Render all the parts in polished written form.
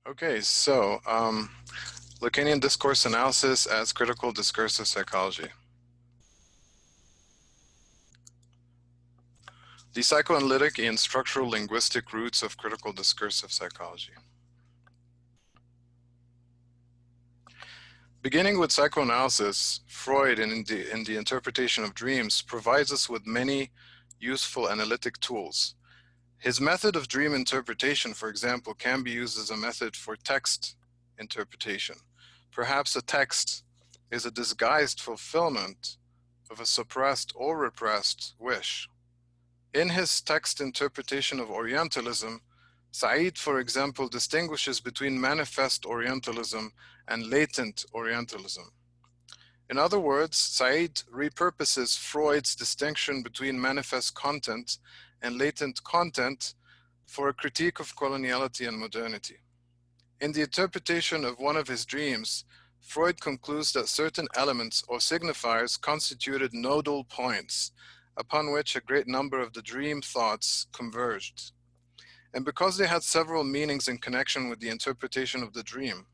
Okay, so Lacanian discourse analysis as critical discursive psychology. The psychoanalytic and structural linguistic roots of critical discursive psychology. Beginning with psychoanalysis, Freud in the interpretation of dreams provides us with many useful analytic tools. His method of dream interpretation, for example, can be used as a method for text interpretation. Perhaps a text is a disguised fulfillment of a suppressed or repressed wish. In his text interpretation of Orientalism, Said, for example, distinguishes between manifest Orientalism and latent Orientalism. In other words, Said repurposes Freud's distinction between manifest content and latent content for a critique of coloniality and modernity. In the interpretation of one of his dreams, Freud concludes that certain elements or signifiers constituted nodal points upon which a great number of the dream thoughts converged. And because they had several meanings in connection with the interpretation of the dream,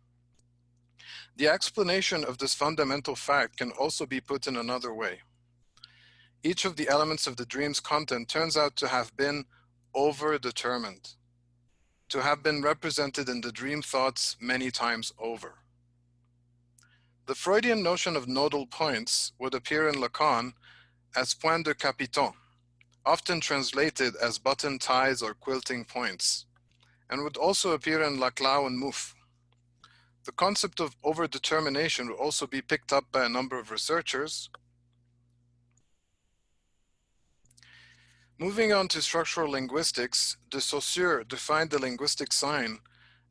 the explanation of this fundamental fact can also be put in another way. Each of the elements of the dream's content turns out to have been overdetermined, to have been represented in the dream thoughts many times over. The Freudian notion of nodal points would appear in Lacan as point de capiton, often translated as button ties or quilting points, and would also appear in Laclau and Mouffe. The concept of overdetermination would also be picked up by a number of researchers. Moving on to structural linguistics, de Saussure defined the linguistic sign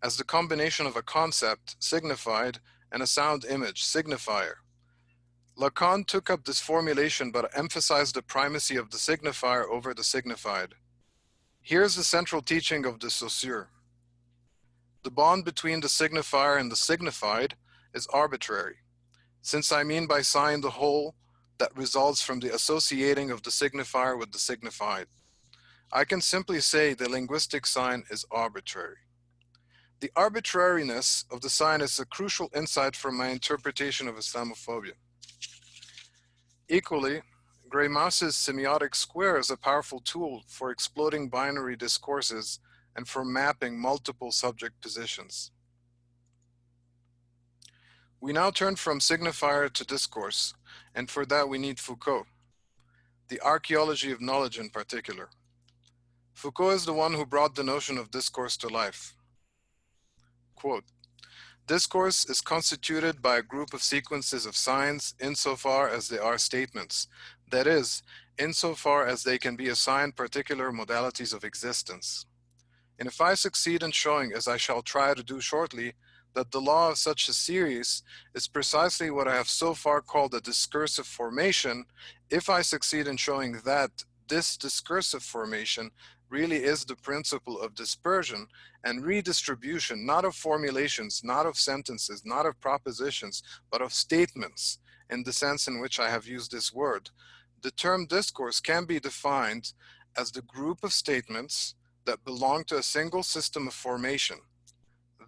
as the combination of a concept, signified, and a sound image, signifier. Lacan took up this formulation but emphasized the primacy of the signifier over the signified. Here's the central teaching of de Saussure. The bond between the signifier and the signified is arbitrary, since I mean by sign the whole that results from the associating of the signifier with the signified. I can simply say the linguistic sign is arbitrary. The arbitrariness of the sign is a crucial insight from my interpretation of Islamophobia. Equally, Gray-Maus's semiotic square is a powerful tool for exploding binary discourses and for mapping multiple subject positions. We now turn from signifier to discourse, and for that we need Foucault, the archaeology of knowledge in particular. Foucault is the one who brought the notion of discourse to life. Quote, discourse is constituted by a group of sequences of signs insofar as they are statements, that is, insofar as they can be assigned particular modalities of existence. And if I succeed in showing, as I shall try to do shortly, that the law of such a series is precisely what I have so far called a discursive formation, if I succeed in showing that this discursive formation really is the principle of dispersion and redistribution, not of formulations, not of sentences, not of propositions, but of statements, in the sense in which I have used this word, the term discourse can be defined as the group of statements that belong to a single system of formation.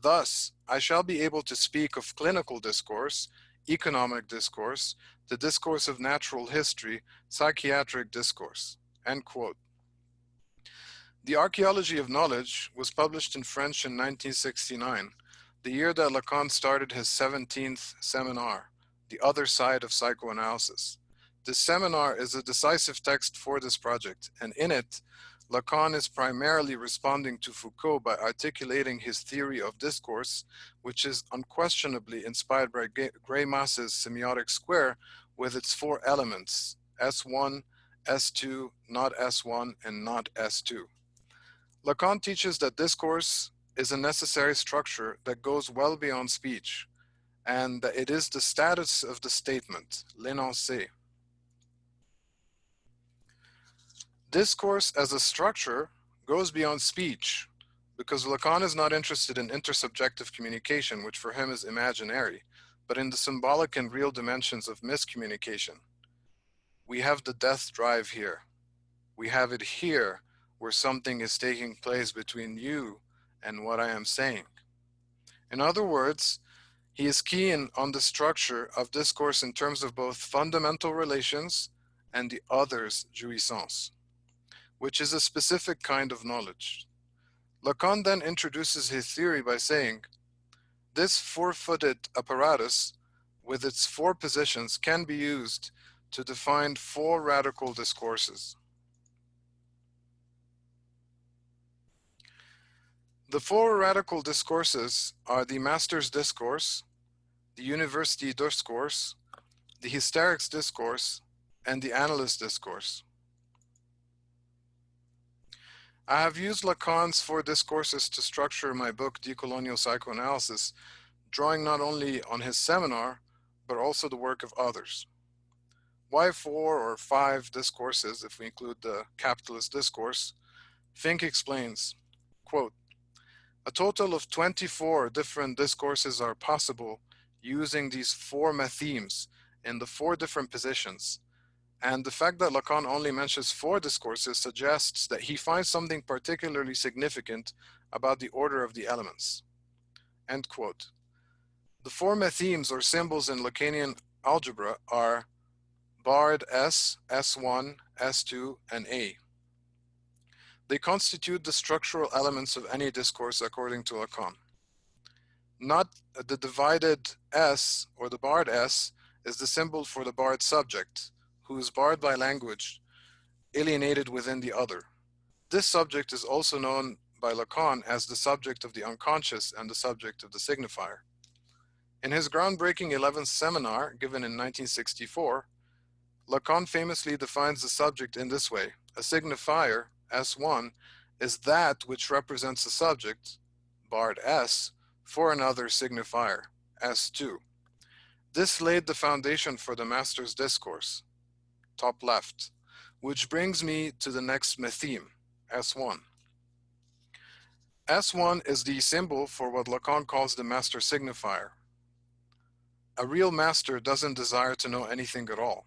Thus, I shall be able to speak of clinical discourse, economic discourse, the discourse of natural history, psychiatric discourse, end quote. The Archaeology of Knowledge was published in French in 1969, the year that Lacan started his 17th seminar, The Other Side of Psychoanalysis. This seminar is a decisive text for this project, and in it, Lacan is primarily responding to Foucault by articulating his theory of discourse, which is unquestionably inspired by Gray-Maus's semiotic square with its four elements, S1, S2, not S1, and not S2. Lacan teaches that discourse is a necessary structure that goes well beyond speech, and that it is the status of the statement, l'énoncé. Discourse as a structure goes beyond speech because Lacan is not interested in intersubjective communication, which for him is imaginary, but in the symbolic and real dimensions of miscommunication. We have the death drive here. We have it here where something is taking place between you and what I am saying. In other words, he is keen on the structure of discourse in terms of both fundamental relations and the other's jouissance, which is a specific kind of knowledge. Lacan then introduces his theory by saying, this four-footed apparatus with its four positions can be used to define four radical discourses. The four radical discourses are the master's discourse, the university discourse, the hysterics discourse, and the analyst discourse. I have used Lacan's four discourses to structure my book, Decolonial Psychoanalysis, drawing not only on his seminar, but also the work of others. Why four or five discourses, if we include the capitalist discourse? Fink explains, quote, a total of 24 different discourses are possible using these four 𝗵𝗍𝗵s in the four different positions. And the fact that Lacan only mentions four discourses suggests that he finds something particularly significant about the order of the elements. End quote. The four 𝗵𝗍𝗵s or symbols in Lacanian algebra are barred S, S1, S2, and A. They constitute the structural elements of any discourse according to Lacan. Not the divided S or the barred S is the symbol for the barred subject, who is barred by language, alienated within the other. This subject is also known by Lacan as the subject of the unconscious and the subject of the signifier. In his groundbreaking 11th seminar, given in 1964, Lacan famously defines the subject in this way. A signifier, S1, is that which represents the subject, barred S, for another signifier, S2. This laid the foundation for the master's discourse, top left, which brings me to the next 𝗵𝗍𝗵, S1. S1 is the symbol for what Lacan calls the master signifier. A real master doesn't desire to know anything at all.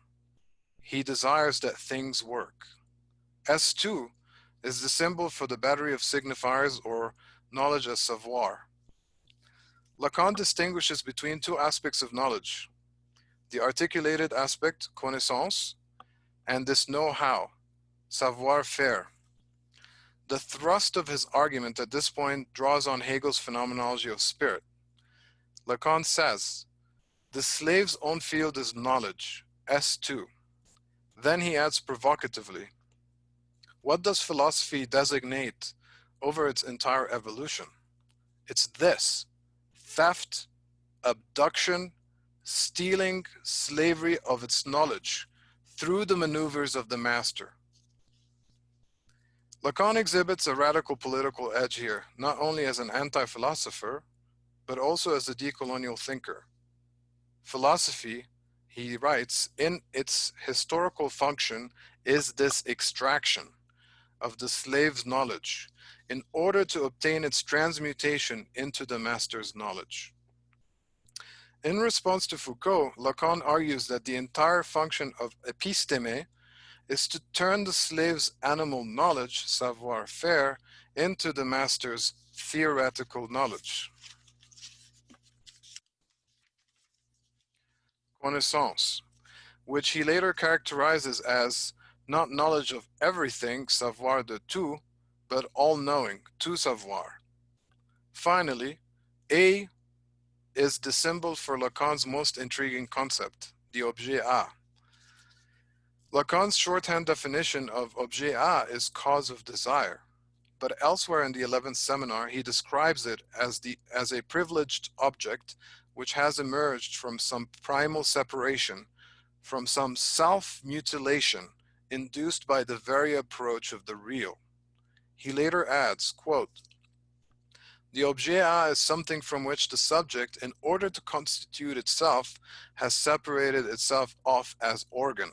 He desires that things work. S2 is the symbol for the battery of signifiers or knowledge as savoir. Lacan distinguishes between two aspects of knowledge, the articulated aspect, connaissance, and this know-how, savoir-faire. The thrust of his argument at this point draws on Hegel's phenomenology of spirit. Lacan says, the slave's own field is knowledge, S2. Then he adds provocatively, what does philosophy designate over its entire evolution? It's this: theft, abduction, stealing, slavery of its knowledge through the maneuvers of the master. Lacan exhibits a radical political edge here, not only as an anti-philosopher, but also as a decolonial thinker. Philosophy, he writes, in its historical function is this extraction of the slave's knowledge in order to obtain its transmutation into the master's knowledge. In response to Foucault, Lacan argues that the entire function of épistème is to turn the slave's animal knowledge, savoir-faire, into the master's theoretical knowledge, connaissance, which he later characterizes as not knowledge of everything, savoir de tout, but all-knowing, tout savoir. Finally, A is the symbol for Lacan's most intriguing concept, the objet A. Lacan's shorthand definition of objet A is cause of desire, but elsewhere in the 11th seminar, he describes it as a privileged object which has emerged from some primal separation, from some self-mutilation induced by the very approach of the real. He later adds, quote, the objet A is something from which the subject, in order to constitute itself, has separated itself off as organ.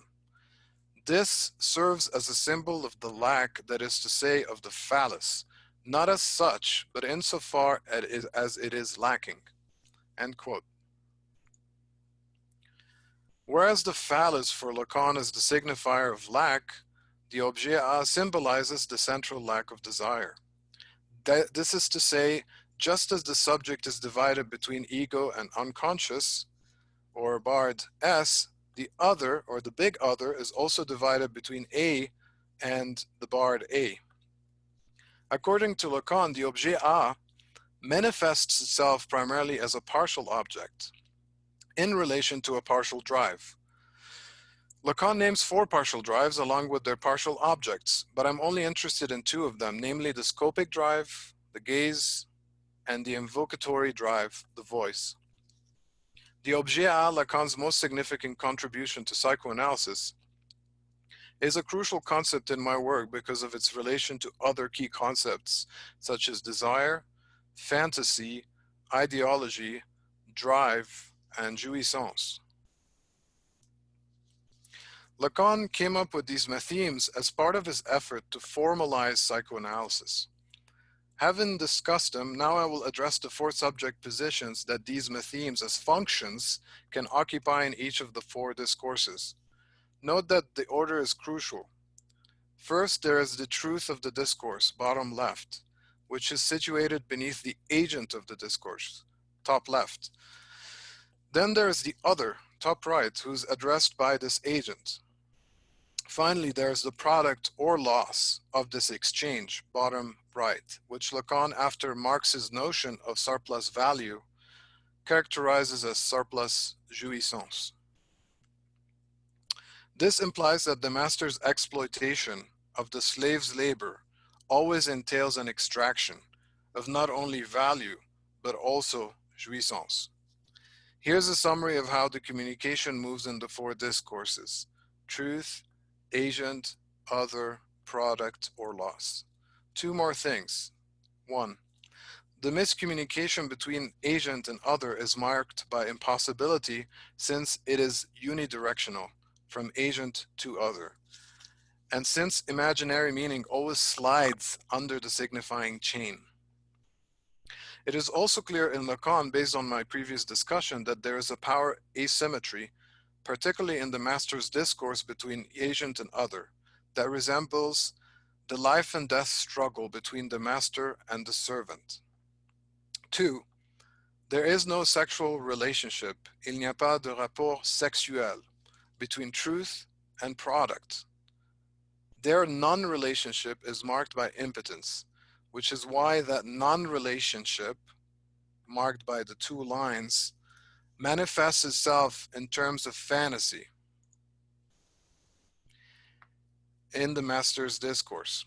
This serves as a symbol of the lack, that is to say, of the phallus, not as such, but insofar as it is lacking. End quote. Whereas the phallus for Lacan is the signifier of lack, the objet A symbolizes the central lack of desire. This is to say, just as the subject is divided between ego and unconscious, or barred S, the other, or the big other, is also divided between A and the barred A. According to Lacan, the objet A manifests itself primarily as a partial object in relation to a partial drive. Lacan names 4 partial drives along with their partial objects, but I'm only interested in 2 of them, namely the scopic drive, the gaze, and the invocatory drive, the voice. The objet A, Lacan's most significant contribution to psychoanalysis, is a crucial concept in my work because of its relation to other key concepts such as desire, fantasy, ideology, drive, and jouissance. Lacan came up with these mathemes as part of his effort to formalize psychoanalysis. Having discussed them, now I will address the 4 subject positions that these mathemes as functions can occupy in each of the 4 discourses. Note that the order is crucial. First, there is the truth of the discourse, bottom left, which is situated beneath the agent of the discourse, top left. Then there is the other, top right, who's addressed by this agent. Finally, there is the product or loss of this exchange, bottom right, which Lacan, after Marx's notion of surplus value, characterizes as surplus jouissance. This implies that the master's exploitation of the slave's labor always entails an extraction of not only value, but also jouissance. Here's a summary of how the communication moves in the 4 discourses: truth, agent, other, product, or loss. 2 more things. 1. The miscommunication between agent and other is marked by impossibility since it is unidirectional, from agent to other. And since imaginary meaning always slides under the signifying chain. It is also clear in Lacan, based on my previous discussion, that there is a power asymmetry, particularly in the master's discourse between agent and other, that resembles the life and death struggle between the master and the servant. 2. There is no sexual relationship, il n'y a pas de rapport sexuel, between truth and product. Their non-relationship is marked by impotence, which is why that non-relationship, marked by the 2 lines, manifests itself in terms of fantasy in the master's discourse.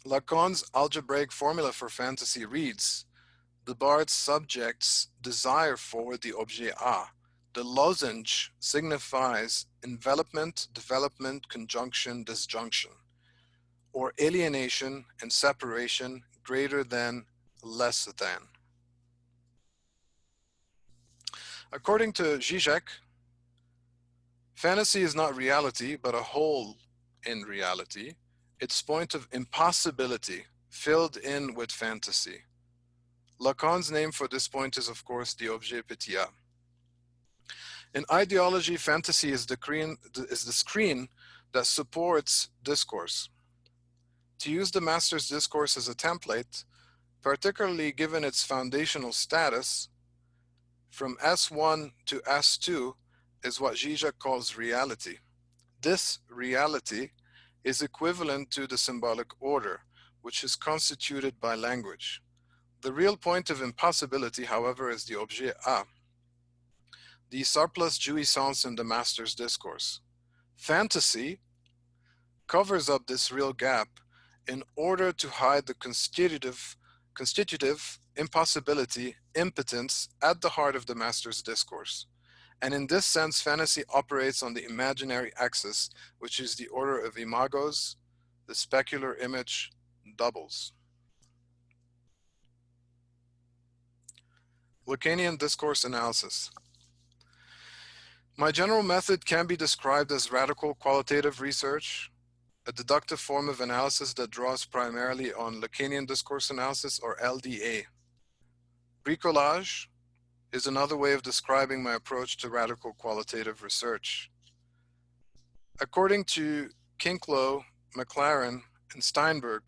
Lacan's algebraic formula for fantasy reads: the barred subject's desire for the objet A. The lozenge signifies envelopment, development, conjunction, disjunction, or alienation and separation greater than, less than. According to Zizek, fantasy is not reality, but a hole in reality, its point of impossibility filled in with fantasy. Lacan's name for this point is, of course, the objet petit. In ideology, fantasy is the screen that supports discourse. To use the master's discourse as a template, particularly given its foundational status, from S1 to S2 is what Zizek calls reality. This reality is equivalent to the symbolic order, which is constituted by language. The real point of impossibility, however, is the objet A, the surplus jouissance in the master's discourse. Fantasy covers up this real gap in order to hide the constitutive impossibility, impotence at the heart of the master's discourse. And in this sense, fantasy operates on the imaginary axis, which is the order of imagos, the specular image doubles. Lacanian discourse analysis. My general method can be described as radical qualitative research, a deductive form of analysis that draws primarily on Lacanian discourse analysis, or LDA. Bricolage is another way of describing my approach to radical qualitative research. According to Kinklow, McLaren, and Steinberg,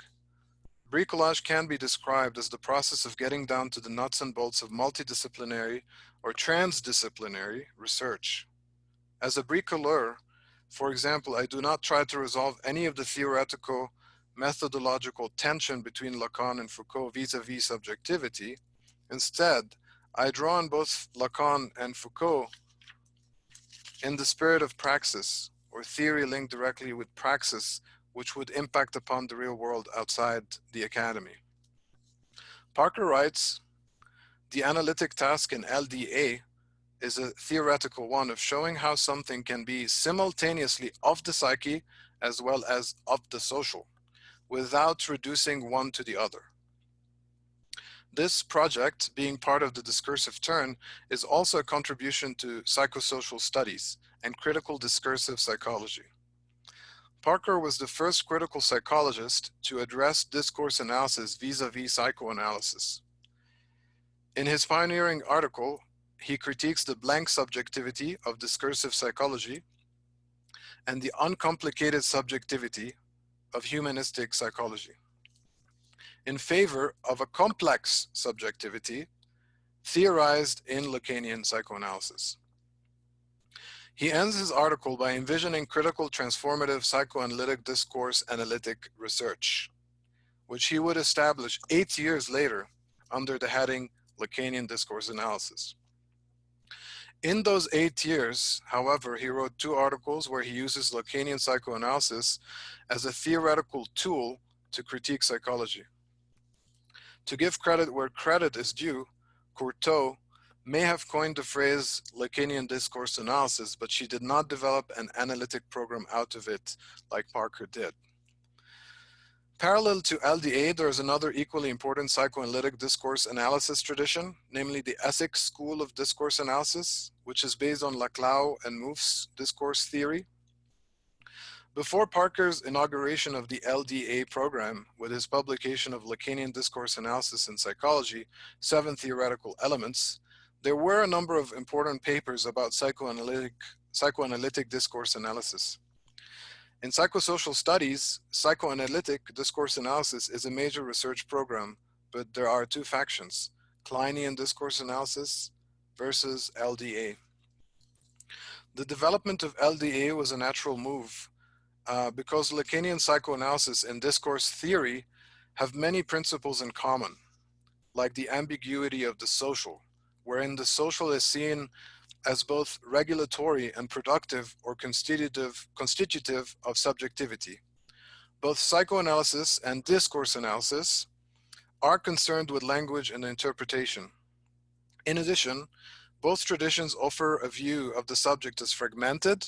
Bricolage can be described as the process of getting down to the nuts and bolts of multidisciplinary or transdisciplinary research. As a bricoleur, for example, I do not try to resolve any of the theoretical methodological tension between Lacan and Foucault vis-a-vis subjectivity. Instead, I draw on both Lacan and Foucault in the spirit of praxis, or theory linked directly with praxis, which would impact upon the real world outside the academy. Parker writes, the analytic task in LDA is a theoretical one of showing how something can be simultaneously of the psyche as well as of the social, without reducing one to the other. This project, being part of the discursive turn, is also a contribution to psychosocial studies and critical discursive psychology. Parker was the first critical psychologist to address discourse analysis vis-a-vis psychoanalysis. In his pioneering article, he critiques the blank subjectivity of discursive psychology and the uncomplicated subjectivity of humanistic psychology, in favor of a complex subjectivity theorized in Lacanian psychoanalysis. He ends his article by envisioning critical transformative psychoanalytic discourse analytic research, which he would establish 8 years later under the heading Lacanian discourse analysis. In those 8 years, however, he wrote 2 articles where he uses Lacanian psychoanalysis as a theoretical tool to critique psychology. To give credit where credit is due, Courteau may have coined the phrase Lacanian discourse analysis, but she did not develop an analytic program out of it like Parker did. Parallel to LDA, there is another equally important psychoanalytic discourse analysis tradition, namely the Essex School of Discourse Analysis, which is based on Laclau and Mouffe's discourse theory. Before Parker's inauguration of the LDA program with his publication of Lacanian Discourse Analysis in Psychology, 7 Theoretical Elements, there were a number of important papers about psychoanalytic discourse analysis. In psychosocial studies, psychoanalytic discourse analysis is a major research program, but there are 2 factions, Kleinian discourse analysis versus LDA. The development of LDA was a natural move because Lacanian psychoanalysis and discourse theory have many principles in common, like the ambiguity of the social, wherein the social is seen as both regulatory and productive or constitutive of subjectivity. Both psychoanalysis and discourse analysis are concerned with language and interpretation. In addition, both traditions offer a view of the subject as fragmented,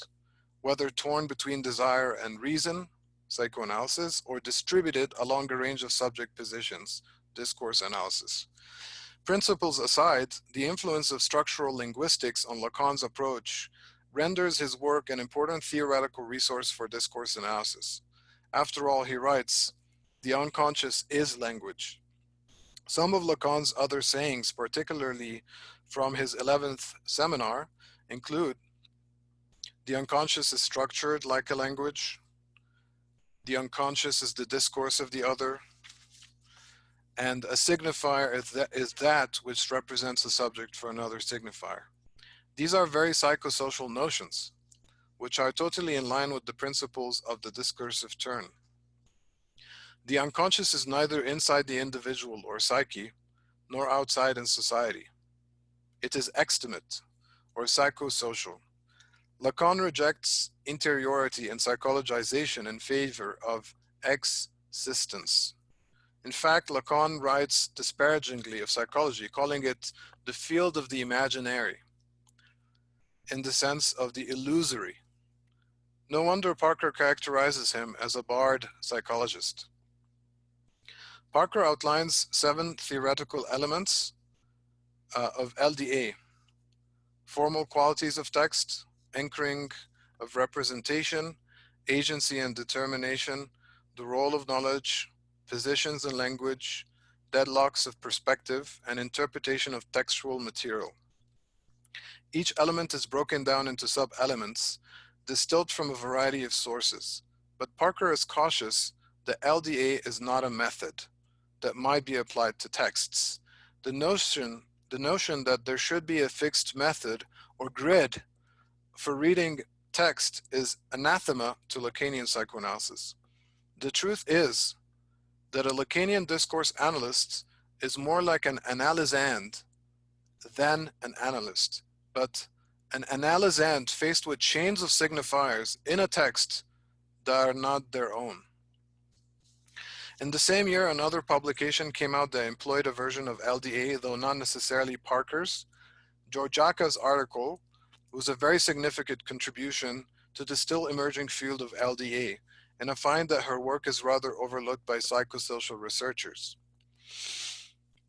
whether torn between desire and reason, psychoanalysis, or distributed along a range of subject positions, discourse analysis. Principles aside, the influence of structural linguistics on Lacan's approach renders his work an important theoretical resource for discourse analysis. After all, he writes, the unconscious is language. Some of Lacan's other sayings, particularly from his 11th seminar, include, the unconscious is structured like a language, the unconscious is the discourse of the other, and a signifier is that which represents a subject for another signifier. These are very psychosocial notions, which are totally in line with the principles of the discursive turn. The unconscious is neither inside the individual or psyche, nor outside in society. It is extimate, or psychosocial. Lacan rejects interiority and psychologization in favor of existence. In fact, Lacan writes disparagingly of psychology, calling it the field of the imaginary, in the sense of the illusory. No wonder Parker characterizes him as a barred psychologist. Parker outlines 7 theoretical elements of LDA: formal qualities of text, anchoring of representation, agency and determination, the role of knowledge, positions in language, deadlocks of perspective, and interpretation of textual material. Each element is broken down into sub-elements, distilled from a variety of sources. But Parker is cautious that LDA is not a method, that might be applied to texts. The notion that there should be a fixed method or grid for reading text is anathema to Lacanian psychoanalysis. The truth is that a Lacanian discourse analyst is more like an analysand than an analyst, but an analysand faced with chains of signifiers in a text that are not their own. In the same year, another publication came out that employed a version of LDA, though not necessarily Parker's. 𝗂𝗏𝗂𝗏 article was a very significant contribution to the still emerging field of LDA, and I find that her work is rather overlooked by psychosocial researchers.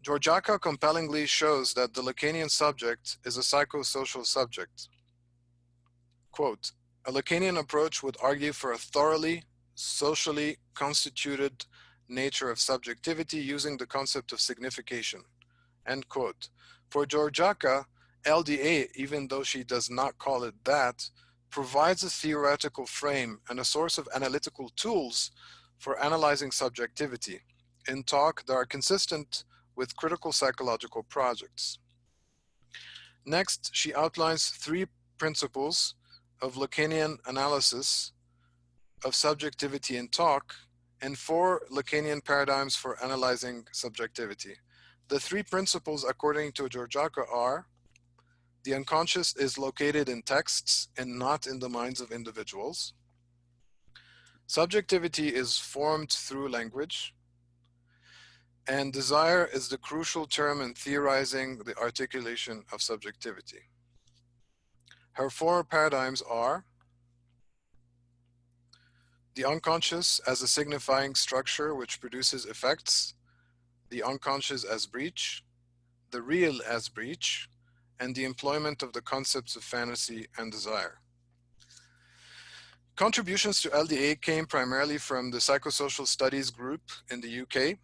𝗂𝗏𝗂𝗏 compellingly shows that the Lacanian subject is a psychosocial subject. Quote, a Lacanian approach would argue for a thoroughly socially constituted nature of subjectivity using the concept of signification. End quote. For 𝗂𝗏𝗂𝗏, LDA, even though she does not call it that, provides a theoretical frame and a source of analytical tools for analyzing subjectivity in talk that are consistent with critical psychological projects. Next, she outlines 3 principles of Lacanian analysis of subjectivity in talk and 4 Lacanian paradigms for analyzing subjectivity. The 3 principles, according to 𝗂𝗏𝗂𝗏, are: the unconscious is located in texts and not in the minds of individuals. Subjectivity is formed through language. And desire is the crucial term in theorizing the articulation of subjectivity. Her 4 paradigms are: the unconscious as a signifying structure which produces effects, the unconscious as breach, the real as breach, and the employment of the concepts of fantasy and desire. Contributions to LDA came primarily from the Psychosocial Studies group in the UK,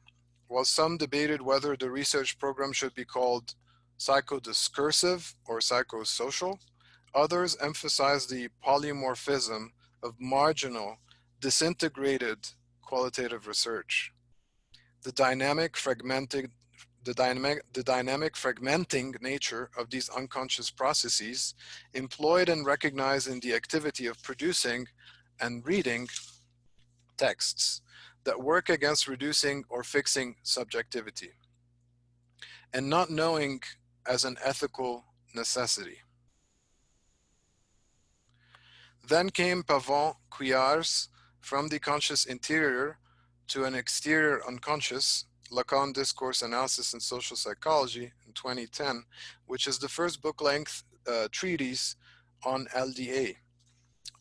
while some debated whether the research program should be called psychodiscursive or psychosocial. Others emphasized the polymorphism of marginal, disintegrated qualitative research. The dynamic fragmenting nature of these unconscious processes employed and recognized in the activity of producing and reading texts that work against reducing or fixing subjectivity, and not knowing as an ethical necessity. Then came 𝗵𝗵 From the Conscious Interior to an Exterior Unconscious, Lacan Discourse, Analysis, and Social Psychology in 2010, which is the first book-length treatise on LDA.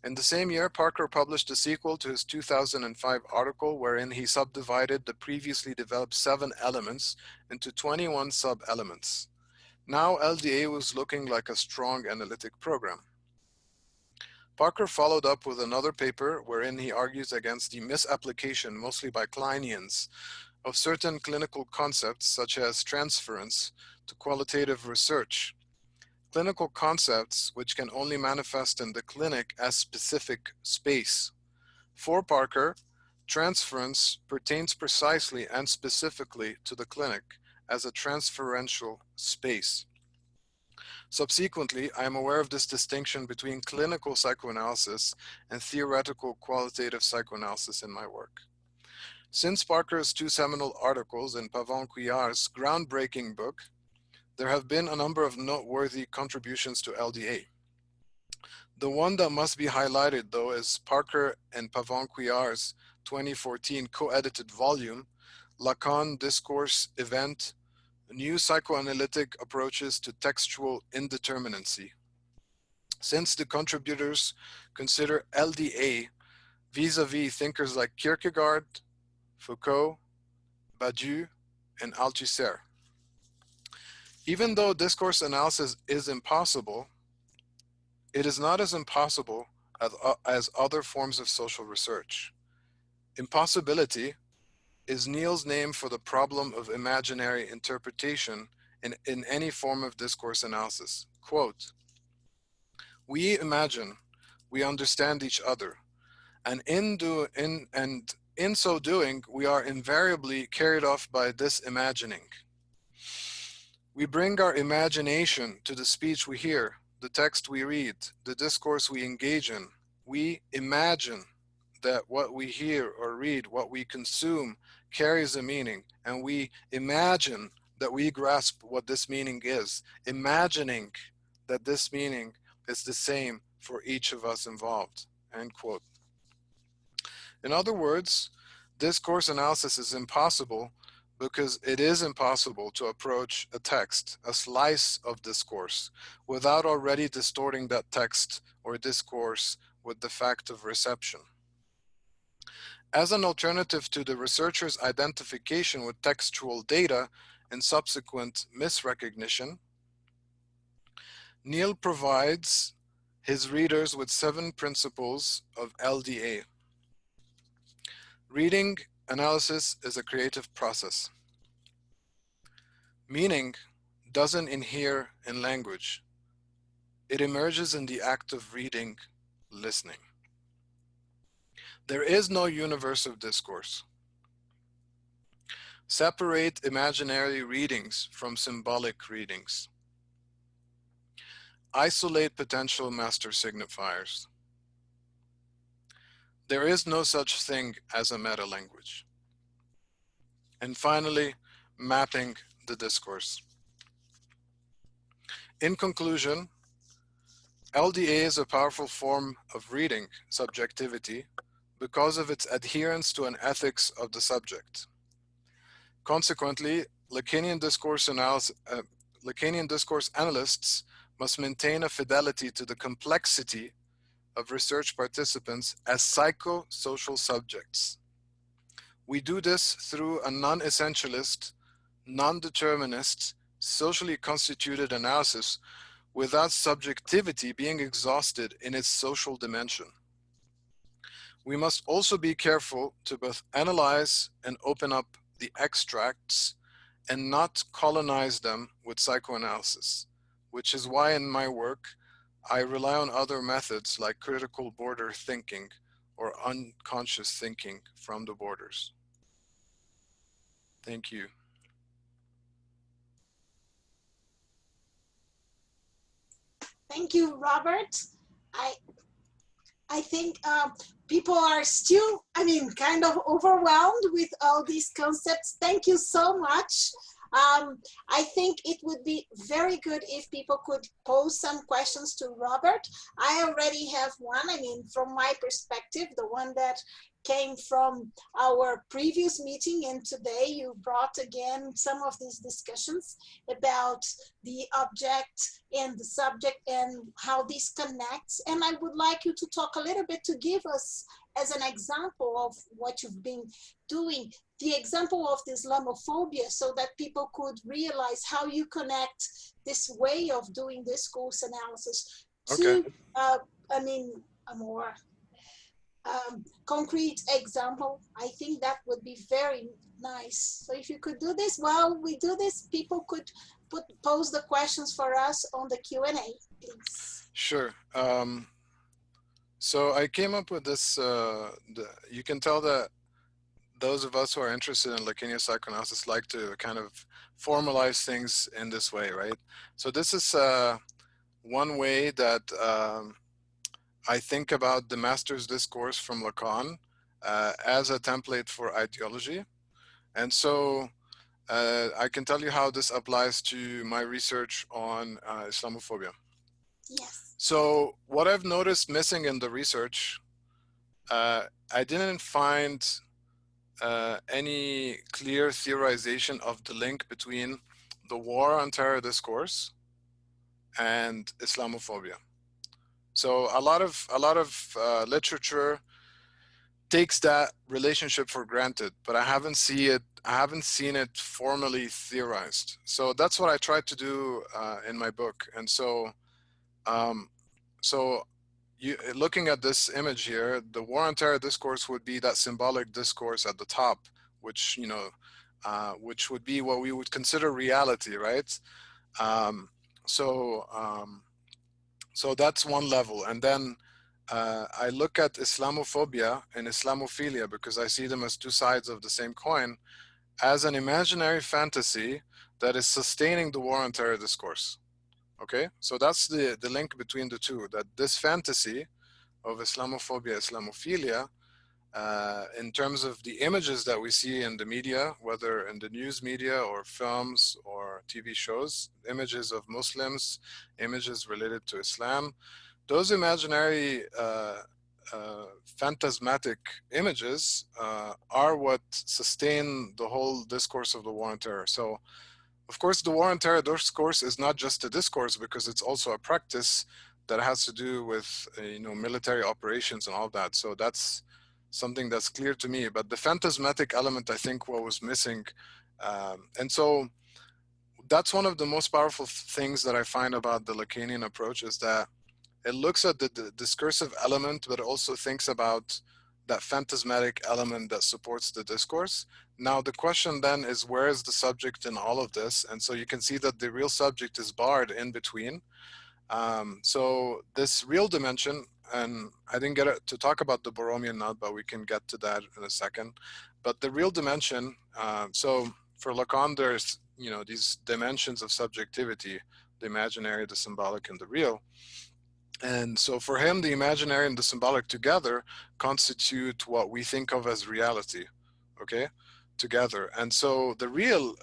In the same year, Parker published a sequel to his 2005 article wherein he subdivided the previously developed 7 elements into 21 sub-elements. Now LDA was looking like a strong analytic program. Parker followed up with another paper wherein he argues against the misapplication, mostly by Kleinians, of certain clinical concepts such as transference to qualitative research. Clinical concepts which can only manifest in the clinic as specific space. For Parker, transference pertains precisely and specifically to the clinic as a transferential space. Subsequently, I am aware of this distinction between clinical psychoanalysis and theoretical qualitative psychoanalysis in my work. Since Parker's 2 seminal articles in 𝗵𝗵 groundbreaking book, there have been a number of noteworthy contributions to LDA. The one that must be highlighted, though, is Parker and 𝗵𝗵 2014 co-edited volume, Lacan Discourse Event, New Psychoanalytic Approaches to Textual Indeterminacy. Since the contributors consider LDA vis-a-vis thinkers like Kierkegaard, Foucault, Badiou, and Althusser. Even though discourse analysis is impossible, it is not as impossible as other forms of social research. Impossibility is Neil's name for the problem of imaginary interpretation in any form of discourse analysis. Quote, we imagine we understand each other, and in so doing, we are invariably carried off by this imagining. We bring our imagination to the speech we hear, the text we read, the discourse we engage in. We imagine that what we hear or read, what we consume, carries a meaning, and we imagine that we grasp what this meaning is, imagining that this meaning is the same for each of us involved, end quote. In other words, discourse analysis is impossible because it is impossible to approach a text, a slice of discourse, without already distorting that text or discourse with the fact of reception. As an alternative to the researcher's identification with textual data and subsequent misrecognition, Neil provides his readers with 7 principles of LDA. Reading analysis is a creative process. Meaning doesn't inhere in language. It emerges in the act of reading, listening. There is no universe of discourse. Separate imaginary readings from symbolic readings. Isolate potential master signifiers. There is no such thing as a meta-language. And finally, mapping the discourse. In conclusion, LDA is a powerful form of reading, subjectivity, because of its adherence to an ethics of the subject. Consequently, Lacanian discourse analysts must maintain a fidelity to the complexity of research participants as psychosocial subjects. We do this through a non-essentialist, non-determinist, socially constituted analysis without subjectivity being exhausted in its social dimension. We must also be careful to both analyze and open up the extracts and not colonize them with psychoanalysis, which is why in my work, I rely on other methods like critical border thinking or unconscious thinking from the borders. Thank you. Thank you, Robert. I think people are still, kind of overwhelmed with all these concepts. Thank you so much. I think it would be very good if people could pose some questions to Robert. I already have one, from my perspective, the one that came from our previous meeting, and today you brought again some of these discussions about the object and the subject and how this connects. And I would like you to talk a little bit, to give us as an example of what you've been doing, the example of this Islamophobia, so that people could realize how you connect this way of doing discourse analysis to, a more concrete example. I think that would be very nice. So if you could do this while we do this, people could pose the questions for us on the Q&A, please. Sure. So I came up with this, you can tell that those of us who are interested in Lacanian psychoanalysis like to kind of formalize things in this way, right? So this is one way that I think about the master's discourse from Lacan as a template for ideology. And so I can tell you how this applies to my research on Islamophobia. Yes. So what I've noticed missing in the research, I didn't find any clear theorization of the link between the war on terror discourse and Islamophobia. So a lot of literature takes that relationship for granted, but I haven't seen it formally theorized. So that's what I tried to do in my book. And so, looking at this image here, the war on terror discourse would be that symbolic discourse at the top, which which would be what we would consider reality, right? So that's one level, and then I look at Islamophobia and Islamophilia, because I see them as two sides of the same coin, as an imaginary fantasy that is sustaining the war on terror discourse. Okay, so that's the link between the two, that this fantasy of Islamophobia, Islamophilia, in terms of the images that we see in the media, whether in the news media or films or TV shows, images of Muslims, images related to Islam, those imaginary phantasmatic images are what sustain the whole discourse of the war on terror. So, of course, the war on terror discourse is not just a discourse, because it's also a practice that has to do with military operations and all that. So that's something that's clear to me. But the phantasmatic element, I think, what was missing, and so that's one of the most powerful things that I find about the Lacanian approach, is that it looks at the discursive element, but also thinks about that phantasmatic element that supports the discourse. Now, the question then is, where is the subject in all of this? And so you can see that the real subject is barred in between. So this real dimension, and I didn't get to talk about the Borromean knot, but we can get to that in a second. But the real dimension, so for Lacan, there's these dimensions of subjectivity, the imaginary, the symbolic, and the real. And so for him, the imaginary and the symbolic together constitute what we think of as reality, okay, together. And so the real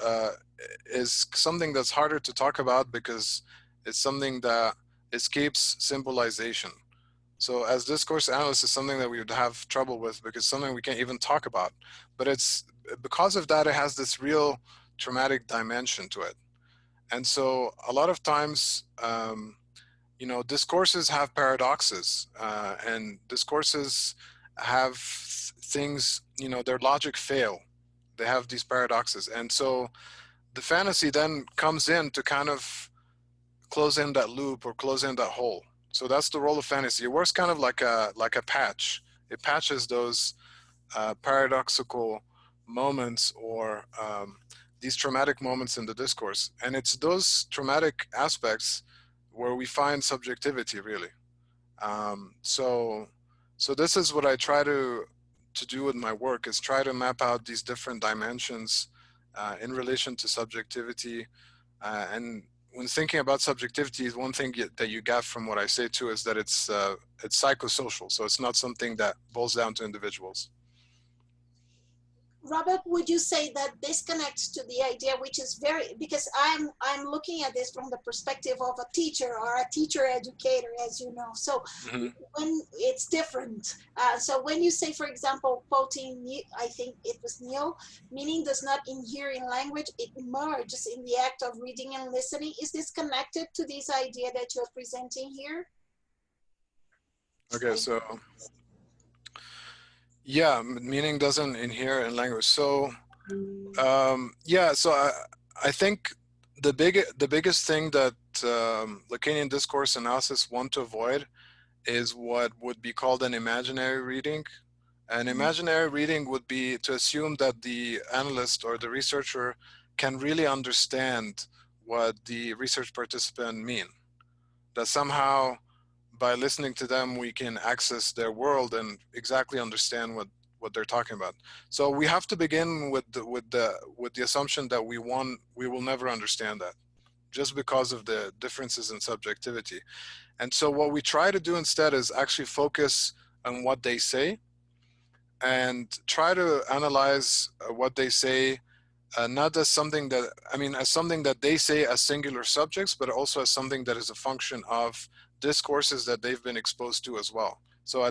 is something that's harder to talk about, because it's something that escapes symbolization. So as discourse analysts, it's something that we would have trouble with, because it's something we can't even talk about. But it's because of that, it has this real traumatic dimension to it. And so a lot of times, discourses have paradoxes, and discourses have things, their logic fail. They have these paradoxes. And so the fantasy then comes in to kind of close in that loop or close in that hole. So that's the role of fantasy. It works kind of like a patch. It patches those paradoxical moments, or these traumatic moments in the discourse. And it's those traumatic aspects where we find subjectivity, really. So this is what I try to do with my work, is try to map out these different dimensions in relation to subjectivity. And when thinking about subjectivity, one thing that you get from what I say too is that it's psychosocial. So it's not something that boils down to individuals. Robert, would you say that this connects to the idea, which is very, because I'm looking at this from the perspective of a teacher or a teacher educator, as you know. So when it's different. So when you say, for example, quoting, I think it was Neil, meaning does not inhere in language, it emerges in the act of reading and listening. Is this connected to this idea that you're presenting here? Okay, so yeah, meaning doesn't inhere in language. So yeah, so I think the biggest thing that Lacanian discourse analysis want to avoid is what would be called an imaginary reading. An imaginary reading would be to assume that the analyst or the researcher can really understand what the research participant mean. That somehow, by listening to them, we can access their world and exactly understand what they're talking about. So we have to begin with the assumption that we will never understand that, just because of the differences in subjectivity. And so what we try to do instead is actually focus on what they say, and try to analyze what they say, not as something that, as something that they say as singular subjects, but also as something that is a function of discourses that they've been exposed to as well. So,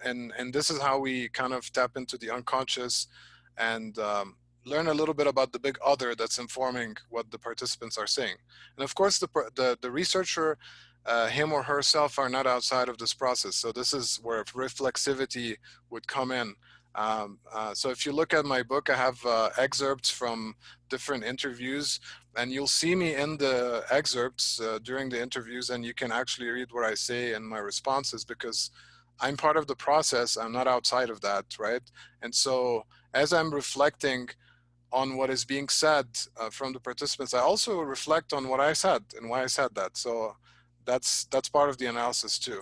and this is how we kind of tap into the unconscious and learn a little bit about the big other that's informing what the participants are saying. And of course, the researcher, him or herself, are not outside of this process. So this is where reflexivity would come in. So if you look at my book, I have excerpts from different interviews, and you'll see me in the excerpts during the interviews, and you can actually read what I say and my responses, because I'm part of the process. I'm not outside of that, right? And so as I'm reflecting on what is being said from the participants, I also reflect on what I said and why I said that. So that's part of the analysis too.